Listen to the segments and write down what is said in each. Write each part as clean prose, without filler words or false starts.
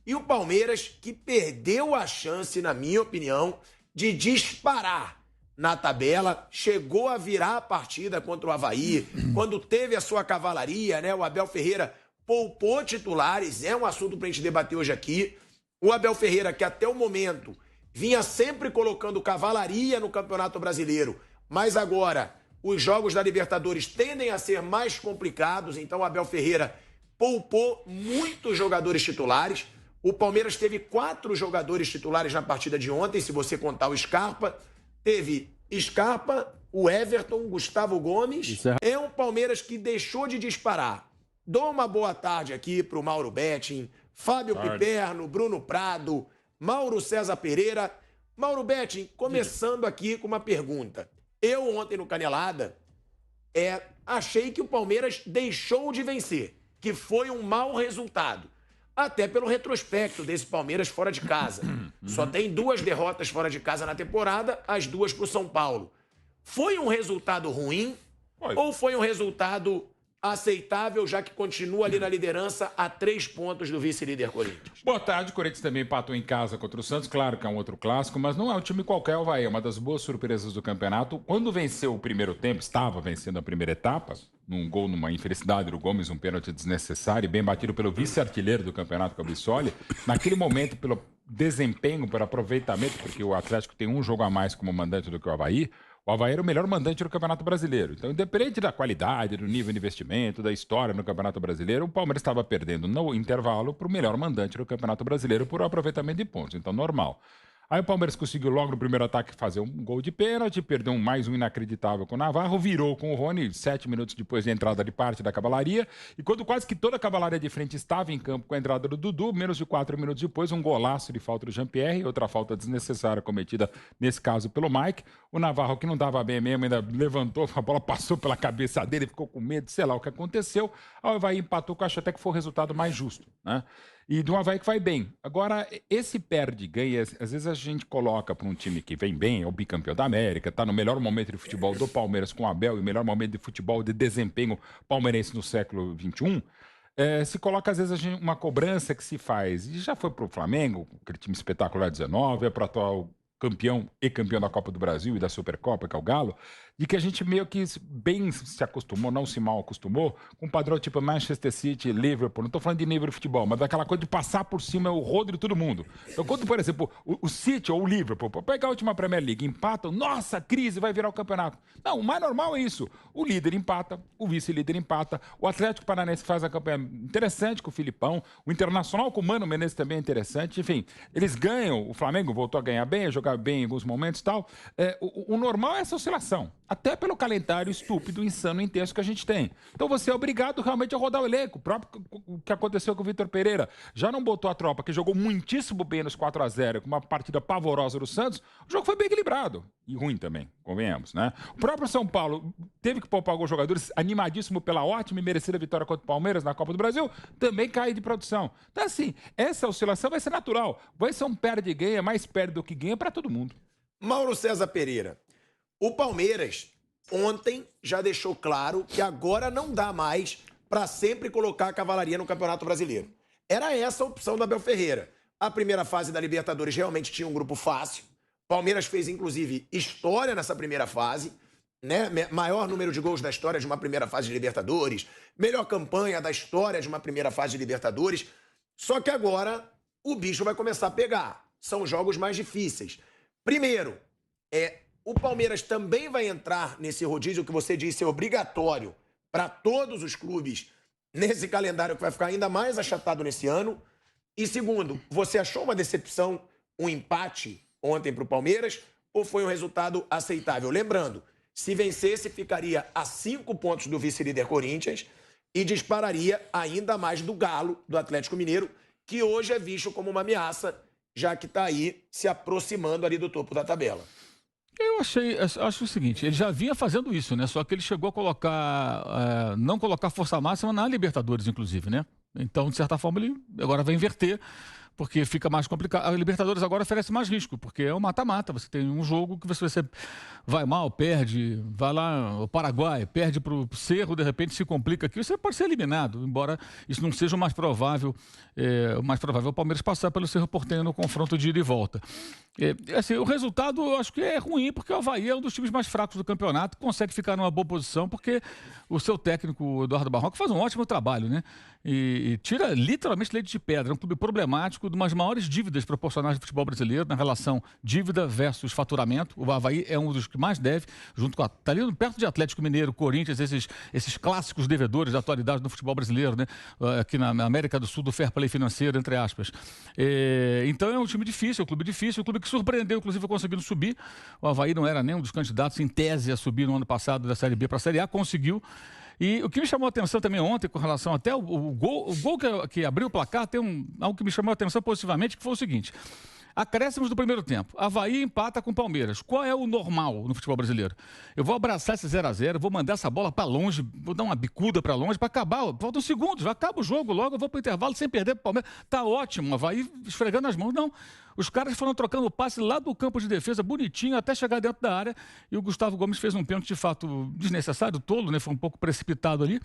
E o Palmeiras que perdeu a chance, na minha opinião, de disparar na tabela, chegou a virar a partida contra o Avaí, quando teve a sua cavalaria, né? O Abel Ferreira poupou titulares, é um assunto pra gente debater hoje aqui. O Abel Ferreira, que até o momento vinha sempre colocando cavalaria no Campeonato Brasileiro, mas agora os jogos da Libertadores tendem a ser mais complicados, então o Abel Ferreira poupou muitos jogadores titulares. O Palmeiras teve 4 jogadores titulares na partida de ontem, se você contar o Scarpa. Teve Scarpa, o Everton, Gustavo Gomes. É um Palmeiras que deixou de disparar. Dou uma boa tarde aqui para o Mauro Betting, Fábio Piperno, Bruno Prado, Mauro César Pereira. Mauro Betting, começando aqui com uma pergunta. Eu ontem no Canelada achei que o Palmeiras deixou de vencer, que foi um mau resultado. Até pelo retrospecto desse Palmeiras fora de casa. Só tem 2 derrotas fora de casa na temporada, as 2 pro São Paulo. Foi um resultado ruim ou foi um resultado aceitável, já que continua ali na liderança a 3 pontos do vice-líder Corinthians? Boa tarde, o Corinthians também empatou em casa contra o Santos, claro que é um outro clássico, mas não é um time qualquer, o Avaí, é uma das boas surpresas do campeonato. Quando venceu o primeiro tempo, estava vencendo a primeira etapa, num gol, numa infelicidade do Gomes, um pênalti desnecessário, bem batido pelo vice-artilheiro do campeonato, que é o Bissoli. Naquele momento, pelo desempenho, pelo aproveitamento, porque o Atlético tem um jogo a mais como mandante do que o Avaí, o Avaí era o melhor mandante do Campeonato Brasileiro. Então, independente da qualidade, do nível de investimento, da história no Campeonato Brasileiro, o Palmeiras estava perdendo no intervalo para o melhor mandante do Campeonato Brasileiro por aproveitamento de pontos. Então, normal. Aí o Palmeiras conseguiu logo no primeiro ataque fazer um gol de pênalti, perdeu mais um inacreditável com o Navarro, virou com o Rony 7 minutos depois da entrada de parte da cavalaria, e quando quase que toda a cavalaria de frente estava em campo com a entrada do Dudu, menos de 4 minutos depois, um golaço de falta do Jean-Pierre, outra falta desnecessária cometida nesse caso pelo Mike. O Navarro, que não dava bem mesmo, ainda levantou, a bola passou pela cabeça dele, ficou com medo, sei lá o que aconteceu. O Avaí empatou, que eu acho até que foi o resultado mais justo, né? E de um Avaí que vai bem. Agora, esse perde e ganha, às vezes a gente coloca para um time que vem bem, é o bicampeão da América, está no melhor momento de futebol do Palmeiras com o Abel e o melhor momento de futebol de desempenho palmeirense no século XXI, se coloca às vezes uma cobrança que se faz. E já foi para o Flamengo, aquele time espetacular 19, é para o atual campeão e campeão da Copa do Brasil e da Supercopa, que é o Galo, de que a gente meio que bem se acostumou, não se mal acostumou, com um padrão tipo Manchester City, Liverpool, não estou falando de nível de futebol, mas daquela coisa de passar por cima o rodo de todo mundo. Então, quando, por exemplo, o City ou o Liverpool, para pegar a última Premier League, empatam, nossa, crise, vai virar o campeonato. Não, o mais normal é isso. O líder empata, o vice-líder empata, o Atlético Paranaense faz a campanha interessante com o Filipão, o Internacional com o Mano Menezes também é interessante, enfim, eles ganham, o Flamengo voltou a ganhar bem, a jogar bem em alguns momentos e tal. O normal é essa oscilação. Até pelo calendário estúpido, insano, intenso que a gente tem. Então você é obrigado realmente a rodar o elenco. O próprio que aconteceu com o Vitor Pereira. Já não botou a tropa, que jogou muitíssimo bem nos 4-0, com uma partida pavorosa do Santos. O jogo foi bem equilibrado. E ruim também, convenhamos, né? O próprio São Paulo teve que poupar alguns jogadores, animadíssimo pela ótima e merecida vitória contra o Palmeiras na Copa do Brasil, também cai de produção. Então, assim, essa oscilação vai ser natural. Vai ser um perde e ganha, mais perde do que ganha para todo mundo. Mauro César Pereira. O Palmeiras, ontem, já deixou claro que agora não dá mais para sempre colocar a cavalaria no Campeonato Brasileiro. Era essa a opção do Abel Ferreira. A primeira fase da Libertadores realmente tinha um grupo fácil. Palmeiras fez, inclusive, história nessa primeira fase, né? Maior número de gols da história de uma primeira fase de Libertadores, melhor campanha da história de uma primeira fase de Libertadores. Só que agora o bicho vai começar a pegar. São jogos mais difíceis. Primeiro, o Palmeiras também vai entrar nesse rodízio que você disse é obrigatório para todos os clubes nesse calendário que vai ficar ainda mais achatado nesse ano. E segundo, você achou uma decepção, um empate ontem para o Palmeiras ou foi um resultado aceitável? Lembrando, se vencesse, ficaria a 5 pontos do vice-líder Corinthians e dispararia ainda mais do Galo, do Atlético Mineiro, que hoje é visto como uma ameaça, já que está aí se aproximando ali do topo da tabela. Eu acho o seguinte, ele já vinha fazendo isso, né? Só que ele chegou a colocar, não colocar força máxima na Libertadores, inclusive, né? Então, de certa forma, ele agora vai inverter. porque fica mais complicado. A Libertadores agora oferece mais risco, porque é um mata-mata. Você tem um jogo que você vai mal, perde, vai lá, o Paraguai, perde para o Cerro, de repente se complica aqui, você pode ser eliminado, embora isso não seja o mais provável o Palmeiras passar pelo Cerro Porteño no confronto de ida e volta. Assim, o resultado eu acho que é ruim, porque o Avaí é um dos times mais fracos do campeonato, consegue ficar numa boa posição, porque o seu técnico, o Eduardo Barroca, faz um ótimo trabalho, né? E tira literalmente leite de pedra. É um clube problemático, de umas maiores dívidas proporcionais do futebol brasileiro, na relação dívida versus faturamento. O Avaí é um dos que mais deve, junto com está ali perto de Atlético Mineiro, Corinthians, esses clássicos devedores da atualidade do futebol brasileiro, né? Aqui na América do Sul, do fair play financeiro, entre aspas. Então é um time difícil, um clube difícil, um clube que surpreendeu, inclusive, conseguindo subir. O Avaí não era nem um dos candidatos, em tese, a subir no ano passado da Série B para a Série A, conseguiu. E o que me chamou a atenção também ontem, com relação até o gol que abriu o placar, tem algo que me chamou a atenção positivamente, que foi o seguinte: acréscimos do primeiro tempo. Avaí empata com o Palmeiras. Qual é o normal no futebol brasileiro? Eu vou abraçar esse 0x0, vou mandar essa bola para longe, vou dar uma bicuda para longe para acabar. Faltam segundos, acaba o jogo logo, eu vou para o intervalo sem perder para o Palmeiras. Tá ótimo, o Avaí esfregando as mãos. Não, os caras foram trocando o passe lá do campo de defesa, bonitinho, até chegar dentro da área. E o Gustavo Gomes fez um pênalti de fato desnecessário, tolo, né? Foi um pouco precipitado ali.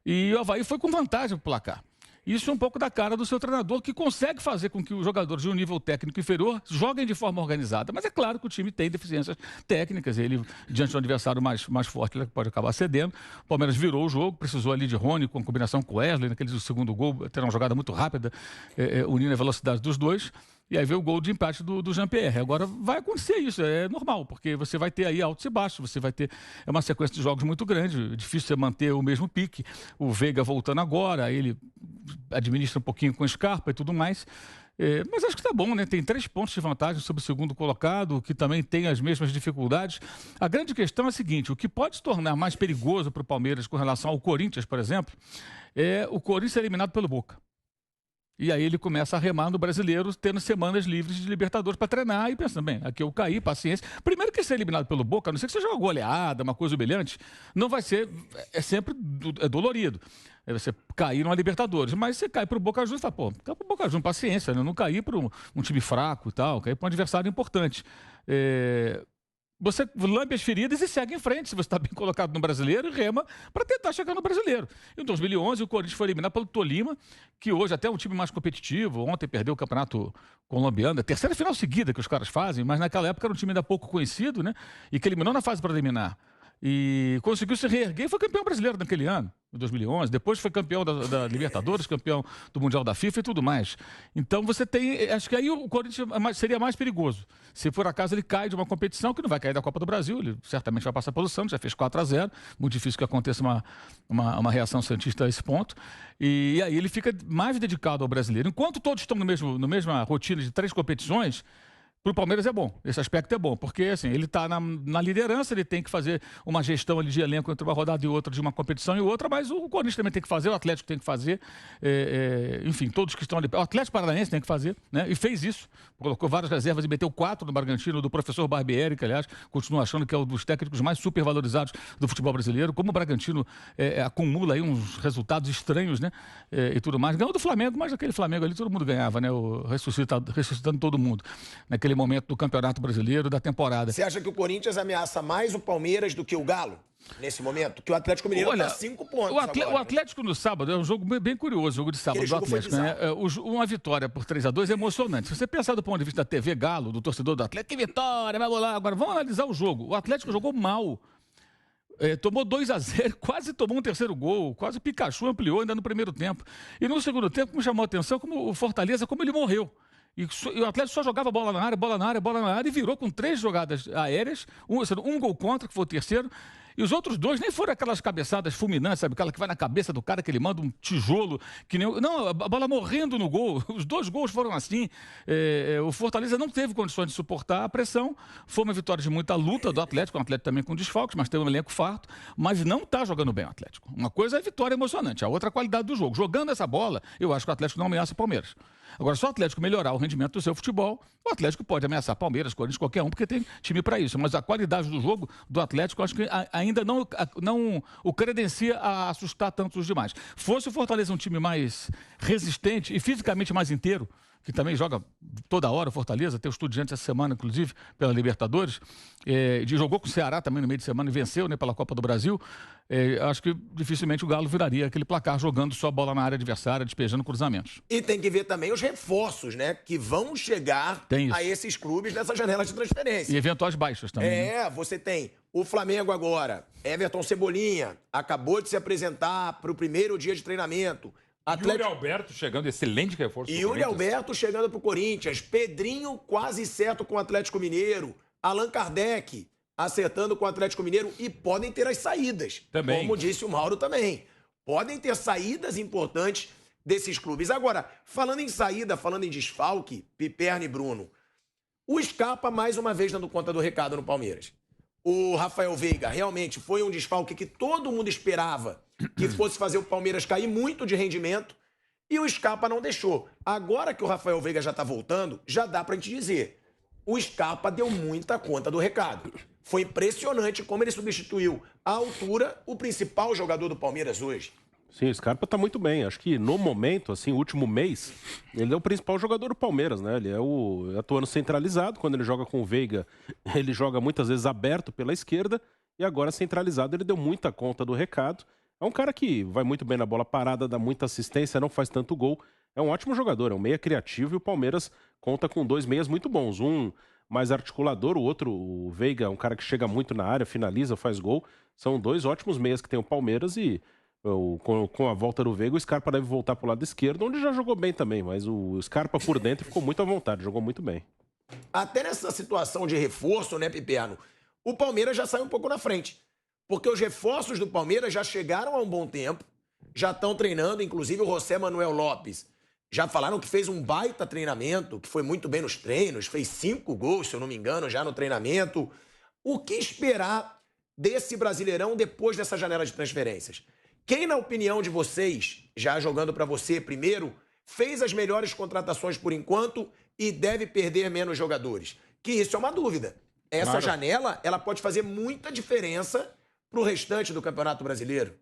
E o Avaí foi com vantagem pro placar. Isso é um pouco da cara do seu treinador, que consegue fazer com que os jogadores de um nível técnico inferior joguem de forma organizada. Mas é claro que o time tem deficiências técnicas. Ele, diante do adversário mais forte, ele pode acabar cedendo. O Palmeiras virou o jogo, precisou ali de Rony com combinação com o Wesley, naquele segundo gol, ter uma jogada muito rápida, unindo a velocidade dos dois. E aí veio o gol de empate do Jean-Pierre. Agora vai acontecer isso, é normal, porque você vai ter aí altos e baixos, você vai ter uma sequência de jogos muito grande, difícil você manter o mesmo pique. O Veiga voltando agora, ele administra um pouquinho com o Scarpa e tudo mais. Mas acho que tá bom, né? Tem 3 pontos de vantagem sobre o segundo colocado, que também tem as mesmas dificuldades. A grande questão é a seguinte: o que pode se tornar mais perigoso para o Palmeiras com relação ao Corinthians, por exemplo, é o Corinthians ser eliminado pelo Boca. E aí ele começa a remar no Brasileiro, tendo semanas livres de Libertadores para treinar e pensando, bem, aqui eu caí, paciência. Primeiro que ser eliminado pelo Boca, a não ser que seja uma goleada, uma coisa humilhante, não vai ser, é sempre dolorido. É você cair numa Libertadores, mas você cai para o Boca Juniors e fala, pô, cai para o Boca Juniors, paciência, né? Não cair para um time fraco e tal, cair para um adversário importante. Você lambe as feridas e segue em frente, se você está bem colocado no Brasileiro, e rema para tentar chegar no Brasileiro. Em 2011, o Corinthians foi eliminado pelo Tolima, que hoje até é um time mais competitivo. Ontem perdeu o Campeonato Colombiano, a terceira final seguida que os caras fazem, mas naquela época era um time ainda pouco conhecido, né? E que eliminou na fase preliminar. E conseguiu se reerguer e foi campeão brasileiro naquele ano, em 2011. Depois foi campeão da Libertadores, campeão do Mundial da FIFA e tudo mais. Então você tem... Acho que aí o Corinthians seria mais perigoso. Se por acaso ele cai de uma competição, que não vai cair da Copa do Brasil, ele certamente vai passar pelo Santos, já fez 4-0. Muito difícil que aconteça uma reação santista a esse ponto. E aí ele fica mais dedicado ao brasileiro. Enquanto todos estão na mesma rotina de 3 competições, para o Palmeiras é bom, esse aspecto é bom, porque assim, ele está na liderança, ele tem que fazer uma gestão ali de elenco entre uma rodada e outra, de uma competição e outra, mas o Corinthians também tem que fazer, o Atlético tem que fazer, enfim, todos que estão ali, o Atlético Paranaense tem que fazer, né? E fez isso, colocou várias reservas e meteu 4 no Bragantino, do professor Barbieri, que aliás, continua achando que é um dos técnicos mais supervalorizados do futebol brasileiro, como o Bragantino acumula aí uns resultados estranhos, né? E tudo mais, ganhou do Flamengo, mas aquele Flamengo ali todo mundo ganhava, né? Ressuscitando todo mundo, naquele momento do Campeonato Brasileiro, da temporada. Você acha que o Corinthians ameaça mais o Palmeiras do que o Galo, nesse momento? Que o Atlético Mineiro está 5 pontos o Atlético no sábado é um jogo bem curioso, o jogo de sábado do Atlético, né? Uma vitória por 3-2 é emocionante. Se você pensar do ponto de vista da TV Galo, do torcedor do Atlético, que vitória, vamos lá. Agora, vamos analisar o jogo. O Atlético jogou mal. Tomou 2-0, quase tomou um terceiro gol, quase o Pikachu ampliou ainda no primeiro tempo. E no segundo tempo me chamou a atenção como o Fortaleza, como ele morreu. E o Atlético só jogava bola na área, e virou com 3 jogadas aéreas, um gol contra, que foi o terceiro, e os outros 2 nem foram aquelas cabeçadas fulminantes, sabe? Aquela que vai na cabeça do cara, que ele manda um tijolo, que nem... Não, a bola morrendo no gol, os 2 gols foram assim. O Fortaleza não teve condições de suportar a pressão, foi uma vitória de muita luta do Atlético, um Atlético também com desfalques, mas tem um elenco farto, mas não está jogando bem o Atlético. Uma coisa é a vitória emocionante, a outra é a qualidade do jogo. Jogando essa bola, eu acho que o Atlético não ameaça o Palmeiras. Agora, se o Atlético melhorar o rendimento do seu futebol, o Atlético pode ameaçar Palmeiras, Corinthians, qualquer um, porque tem time para isso. Mas a qualidade do jogo do Atlético, eu acho que ainda não o credencia a assustar tanto os demais. Fosse o Fortaleza um time mais resistente e fisicamente mais inteiro, que também joga toda hora, Fortaleza, tem o Estudiantes essa semana, inclusive, pela Libertadores, jogou com o Ceará também no meio de semana e venceu, né, pela Copa do Brasil. Acho que dificilmente o Galo viraria aquele placar jogando só bola na área adversária, despejando cruzamentos. E tem que ver também os reforços, né, que vão chegar a esses clubes nessa janela de transferência. E eventuais baixas também. Né? Você tem o Flamengo agora, Everton Cebolinha, acabou de se apresentar para o primeiro dia de treinamento. Yuri Alberto chegando, excelente reforço. Yuri Alberto chegando para o Corinthians. Pedrinho quase certo com o Atlético Mineiro. Allan Kardec acertando com o Atlético Mineiro. E podem ter as saídas. Também. Como disse o Mauro também. Podem ter saídas importantes desses clubes. Agora, falando em saída, falando em desfalque, Piperno e Bruno, o Scarpa mais uma vez dando conta do recado no Palmeiras. O Rafael Veiga realmente foi um desfalque que todo mundo esperava que fosse fazer o Palmeiras cair muito de rendimento e o Scarpa não deixou. Agora que o Rafael Veiga já tá voltando, já dá pra gente dizer. O Scarpa deu muita conta do recado. Foi impressionante como ele substituiu à altura o principal jogador do Palmeiras hoje. Sim, o Scarpa tá muito bem. Acho que no momento, assim, o último mês, ele é o principal jogador do Palmeiras, né? Ele é o atuando centralizado. Quando ele joga com o Veiga, ele joga muitas vezes aberto pela esquerda. E agora centralizado, ele deu muita conta do recado. É um cara que vai muito bem na bola parada, dá muita assistência, não faz tanto gol. É um ótimo jogador, é um meia criativo e o Palmeiras conta com 2 meias muito bons. Um mais articulador, o outro, o Veiga, é um cara que chega muito na área, finaliza, faz gol. São 2 ótimos meias que tem o Palmeiras e com a volta do Veiga, o Scarpa deve voltar para o lado esquerdo, onde já jogou bem também, mas o Scarpa por dentro ficou muito à vontade, jogou muito bem. Até nessa situação de reforço, né, Piperno, o Palmeiras já saiu um pouco na frente. Porque os reforços do Palmeiras já chegaram há um bom tempo, já estão treinando, inclusive o José Manuel Lopes. Já falaram que fez um baita treinamento, que foi muito bem nos treinos, fez 5 gols, se eu não me engano, já no treinamento. O que esperar desse Brasileirão depois dessa janela de transferências? Quem, na opinião de vocês, já jogando para você primeiro, fez as melhores contratações por enquanto e deve perder menos jogadores? Que isso é uma dúvida. Essa janela, ela pode fazer muita diferença para o restante do Campeonato Brasileiro.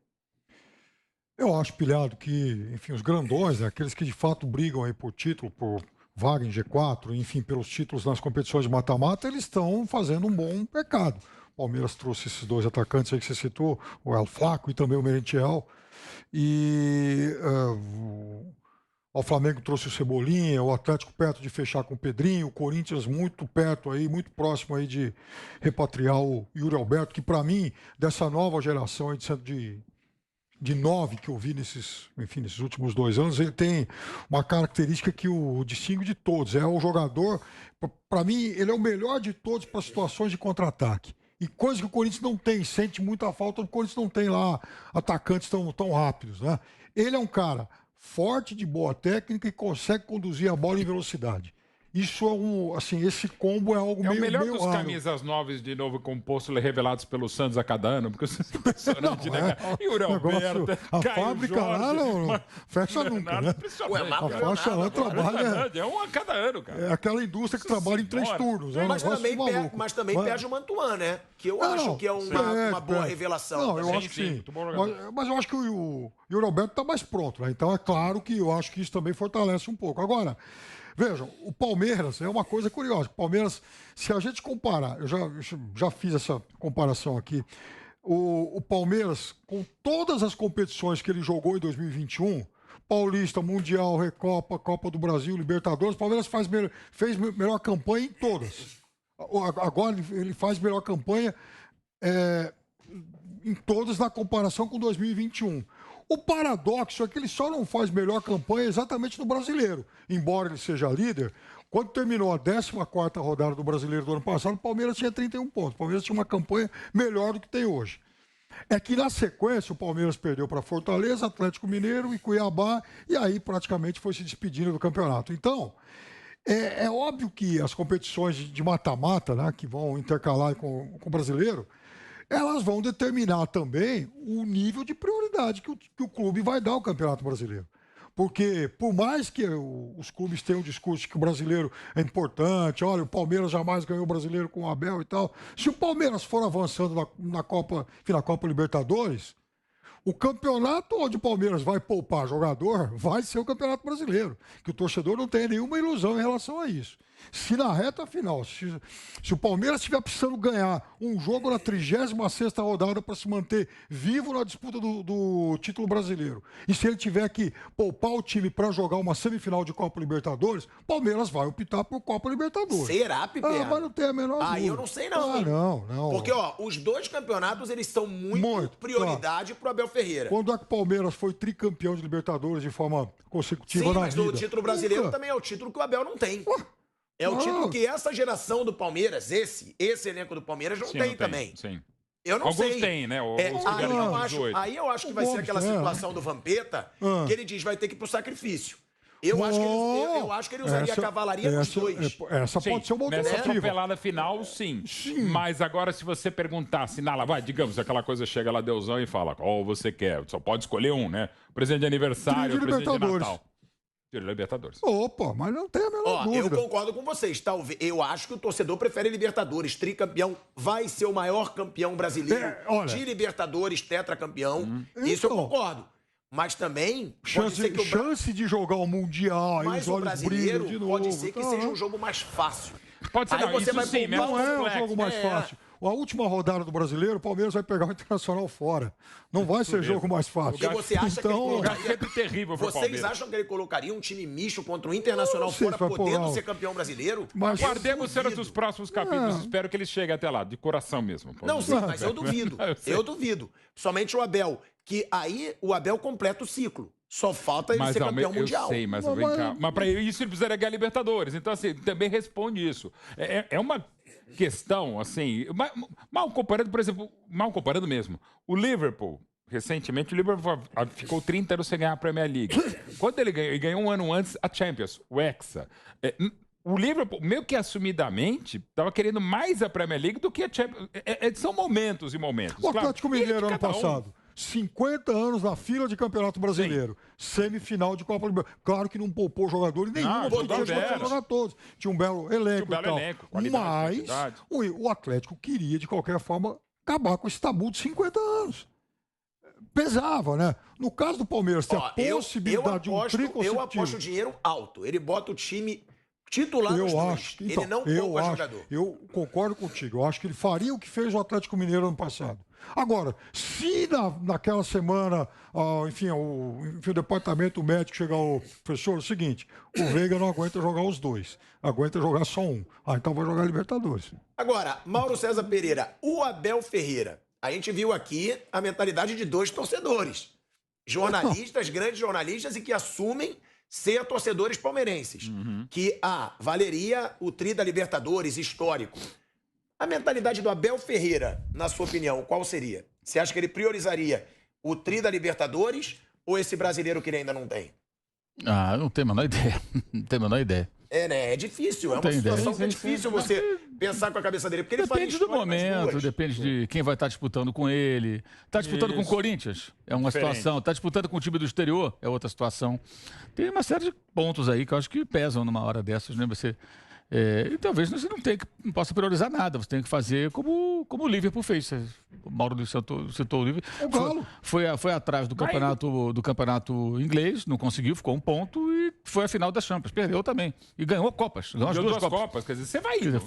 Eu acho, Pilhado, que, enfim, os grandões, né, aqueles que de fato brigam aí por título, por vaga em G4, enfim, pelos títulos nas competições de mata-mata, eles estão fazendo um bom mercado. O Palmeiras trouxe esses 2 atacantes aí que você citou, o El Flaco e também o Merentiel. E o Flamengo trouxe o Cebolinha, o Atlético perto de fechar com o Pedrinho, o Corinthians muito perto aí, muito próximo aí de repatriar o Yuri Alberto, que para mim, dessa nova geração aí de 9 que eu vi nesses últimos 2 anos, ele tem uma característica que o distingue de todos. É o jogador, para mim, ele é o melhor de todos para situações de contra-ataque. E coisa que o Corinthians não tem, sente muita falta, o Corinthians não tem lá atacantes tão rápidos, né? Ele é um cara forte, de boa técnica e consegue conduzir a bola em velocidade. Isso é esse combo é algo meio... É o melhor dos raro. camisas 9 de novo composto revelados pelo Santos a cada ano, porque isso é impressionante, né, cara? Yuri Alberto, a Caio fábrica Jorge, lá não fecha nunca, né? A faixa lá trabalha... É um a cada ano, cara. É aquela indústria que trabalha em 3 turnos. É um mas também perde o Mantuan, né? Que eu acho que é uma boa revelação. Não, eu acho que sim. Mas eu acho que o Yuri Alberto está mais pronto, né? Então é claro que eu acho que isso também fortalece um pouco. Agora, vejam, o Palmeiras é uma coisa curiosa. O Palmeiras, se a gente comparar, eu já fiz essa comparação aqui, o Palmeiras, com todas as competições que ele jogou em 2021, Paulista, Mundial, Recopa, Copa do Brasil, Libertadores, o Palmeiras fez melhor campanha em todas. Agora ele faz melhor campanha em todas na comparação com 2021. O paradoxo é que ele só não faz melhor campanha exatamente no Brasileiro. Embora ele seja líder, quando terminou a 14ª rodada do Brasileiro do ano passado, o Palmeiras tinha 31 pontos. O Palmeiras tinha uma campanha melhor do que tem hoje. É que na sequência o Palmeiras perdeu para Fortaleza, Atlético Mineiro e Cuiabá, e aí praticamente foi se despedindo do campeonato. Então, é óbvio que as competições de mata-mata, né, que vão intercalar com o Brasileiro, elas vão determinar também o nível de prioridade que o clube vai dar ao Campeonato Brasileiro. Porque, por mais que os clubes tenham um discurso de que o brasileiro é importante, olha, o Palmeiras jamais ganhou o brasileiro com o Abel e tal, se o Palmeiras for avançando na Copa Libertadores, O campeonato onde o Palmeiras vai poupar jogador vai ser o Campeonato Brasileiro. Que o torcedor não tenha nenhuma ilusão em relação a isso. Se na reta final, se o Palmeiras estiver precisando ganhar um jogo na 36ª rodada para se manter vivo na disputa do título brasileiro, e se ele tiver que poupar o time para jogar uma semifinal de Copa Libertadores, Palmeiras vai optar por Copa Libertadores. Será, Piperno? Mas não tem a menor dúvida. Aí eu não sei não, hein? Não. Porque, ó, os dois campeonatos, eles são muito prioridade pro Abel Ferreira. Quando é que o Palmeiras foi tricampeão de Libertadores de forma consecutiva na vida? Sim, mas o título brasileiro também é o título que o Abel não tem. É o título que essa geração do Palmeiras, esse elenco do Palmeiras não tem também. Sim. Eu não sei. Alguns têm, né? Aí eu acho que vai ser aquela situação do Vampeta, que ele diz vai ter que ir pro sacrifício. Eu acho que ele usaria a cavalaria dos dois. Essa pode ser uma alternativa. alternativa. Nessa pelada final, sim. Mas agora, se você perguntasse, digamos, aquela coisa chega lá, Deusão, e fala, qual você quer? Só pode escolher um, né? Presente de aniversário, presente de Natal. Tira Libertadores. Opa, mas não tem a menor dúvida. Eu concordo com vocês. Talvez, eu acho que o torcedor prefere Libertadores. Tricampeão vai ser o maior campeão brasileiro de Libertadores, tetracampeão. Isso eu concordo. Mas também chance de jogar o Mundial. Mas o brasileiro pode ser que seja um jogo mais fácil. Pode ser, não é um jogo mais fácil. A última rodada do Brasileiro, o Palmeiras vai pegar o Internacional fora. Não vai ser jogo mais fácil. E você acha que ele colocaria... sempre terrível pro Vocês acham que ele colocaria um time misto contra o Internacional fora, podendo ser campeão brasileiro? Mas guardemos cenas dos próximos capítulos. Espero que ele chegue até lá, de coração mesmo. Não, sim, mas eu duvido. Eu duvido. Somente o Abel. Que aí o Abel completa o ciclo. Só falta ele ser campeão mundial. Eu sei, mas vem cá. Mas para isso ele precisaria ganhar Libertadores. Então, assim, também responde isso. É uma questão, assim, mal comparando, por exemplo, mal comparando mesmo. O Liverpool, recentemente, o Liverpool ficou 30 anos sem ganhar a Premier League. Quando ele ganhou um ano antes a Champions, o Hexa. O Liverpool, meio que assumidamente, estava querendo mais a Premier League do que a Champions. São momentos e momentos. O Atlético Mineiro ano passado. 50 anos na fila de Campeonato Brasileiro. Sim. Semifinal de Copa Libertadores. Claro que não poupou jogadores nenhum, porque tinha jogar todos. Tinha um belo elenco e tal. Mas o Atlético queria, de qualquer forma, acabar com esse tabu de 50 anos. Pesava, né? No caso do Palmeiras, tem a possibilidade de um tri consecutivo. Eu aposto dinheiro alto. Ele bota o time titular nos dois. Ele não poupa jogador. Eu concordo contigo. Eu acho que ele faria o que fez o Atlético Mineiro ano passado. Agora, se naquela semana, enfim, o departamento médico chegar ao professor, é o seguinte, o Veiga não aguenta jogar os dois, aguenta jogar só um. Então vai jogar Libertadores. Agora, Mauro César Pereira, o Abel Ferreira, a gente viu aqui a mentalidade de dois torcedores. Jornalistas, grandes jornalistas, e que assumem ser torcedores palmeirenses. Que valeria o tri da Libertadores histórico. A mentalidade do Abel Ferreira, na sua opinião, qual seria? Você acha que ele priorizaria o tri da Libertadores ou esse brasileiro que ele ainda não tem? Não tenho a menor ideia. Não tenho a menor ideia. É difícil. É uma situação que é difícil você pensar com a cabeça dele. Porque ele depende do momento, depende de quem vai estar disputando com ele. Está disputando com o Corinthians, é uma situação. Está disputando com o time do exterior, é outra situação. Tem uma série de pontos aí que eu acho que pesam numa hora dessas, né? E talvez você não possa priorizar nada. Você tem que fazer como o Liverpool fez. O Mauro citou o Liverpool. Foi atrás do campeonato inglês, não conseguiu, ficou um ponto e foi a final da Champions. Perdeu também. E ganhou Copas. Ganhou as duas Copas. Quer dizer, você vai indo.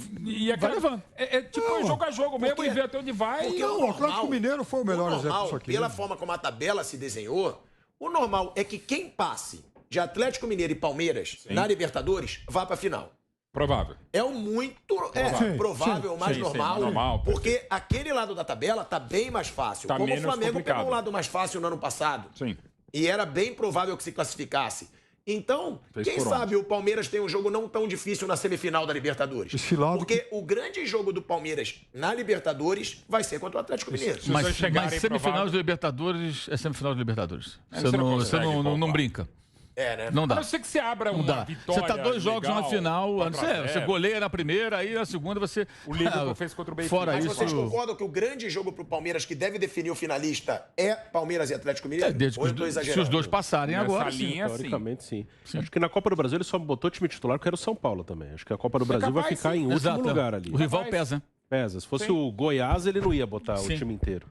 Vai levando. Jogo a jogo mesmo e ver até onde vai. O Atlético Mineiro foi o melhor exemplo disso aqui. Pela forma como a tabela se desenhou, o normal é que quem passe de Atlético Mineiro e Palmeiras na Libertadores vá para a final. Provável. É o muito provável, mais normal, porque aquele lado da tabela tá bem mais fácil. Como o Flamengo pegou um lado mais fácil no ano passado. Sim. E era bem provável que se classificasse. Então, quem sabe o Palmeiras tem um jogo não tão difícil na semifinal da Libertadores. Porque o grande jogo do Palmeiras na Libertadores vai ser contra o Atlético Mineiro. Mas semifinal de Libertadores é semifinal de Libertadores. Você não brinca. Né? Não dá. A não ser que você abra uma vitória. Você tá 2 jogos na final, você goleia na primeira, aí na segunda você... O Liverpool fez contra o Benfica. Mas vocês concordam que o grande jogo pro Palmeiras, que deve definir o finalista, é Palmeiras e Atlético Mineiro? Se os dois passarem agora, teoricamente, sim. Acho que na Copa do Brasil ele só botou time titular porque era o São Paulo também. Acho que a Copa do Brasil vai ficar em último lugar ali. O rival pesa. Se fosse o Goiás, ele não ia botar o time inteiro.